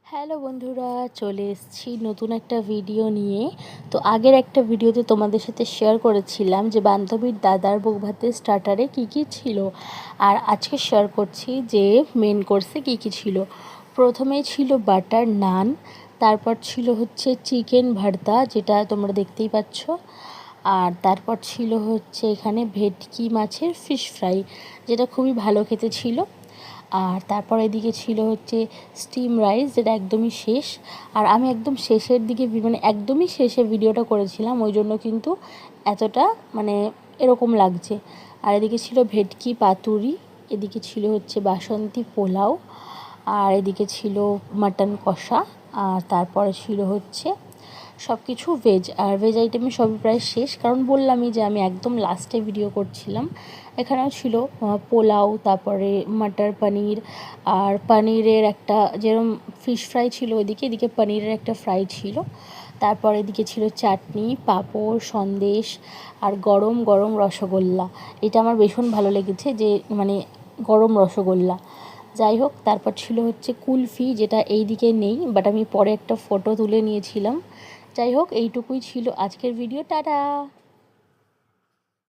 Hello বন্ধুরা, চলে এসেছি নতুন একটা ভিডিও নিয়ে। তো আগের একটা ভিডিওতে তোমাদের সাথে শেয়ার করেছিলাম যে বান্ধবীর দাদার বউ ভাতের স্টার্টারে কী কী ছিল, আর আজকে শেয়ার করছি যে মেন কোর্সে কী কী ছিল। প্রথমেই ছিল বাটার নান, তারপর ছিল হচ্ছে চিকেন ভর্তা, যেটা তোমরা দেখতেই পাচ্ছ, আর তারপর ছিল হচ্ছে এখানে ভেটকি মাছের ফিশ ফ্রাই, যেটা খুবই ভালো খেতে ছিল। আর তারপর এদিকে ছিল হচ্ছে স্টিম রাইস, যেটা একদমই শেষ। আর আমি একদম শেষের দিকে মানে একদমই শেষে ভিডিওটা করেছিলাম, ওই জন্য কিন্তু এতটা মানে এরকম লাগছে। আর এদিকে ছিল ভেটকি পাতুরি, এদিকে ছিল হচ্ছে বাসন্তী পোলাও, আর এদিকে ছিল মাটন কষা, আর তারপরে ছিল হচ্ছে সব কিছু ভেজ। আর ভেজ আইটেমে সবই প্রায় শেষ, কারণ বললামই যে আমি একদম লাস্টে ভিডিও করছিলাম। এখানেও ছিল পোলাও, তারপরে মটর পনির, আর পনিরের একটা যেরকম ফিশ ফ্রাই ছিল ওইদিকে, এদিকে পনিরের একটা ফ্রাই ছিল। তারপর এদিকে ছিল চাটনি, পাঁপড়, সন্দেশ, আর গরম গরম রসগোল্লা। এটা আমার ভীষণ ভালো লেগেছে, যে মানে গরম রসগোল্লা। যাই হোক, তারপর ছিল হচ্ছে কুলফি, যেটা এই দিকে নেই, বাট আমি পরে একটা ফটো তুলে নিয়েছিলাম। যাই হোক, এইটুকুই ছিল আজকের ভিডিও। টাটা।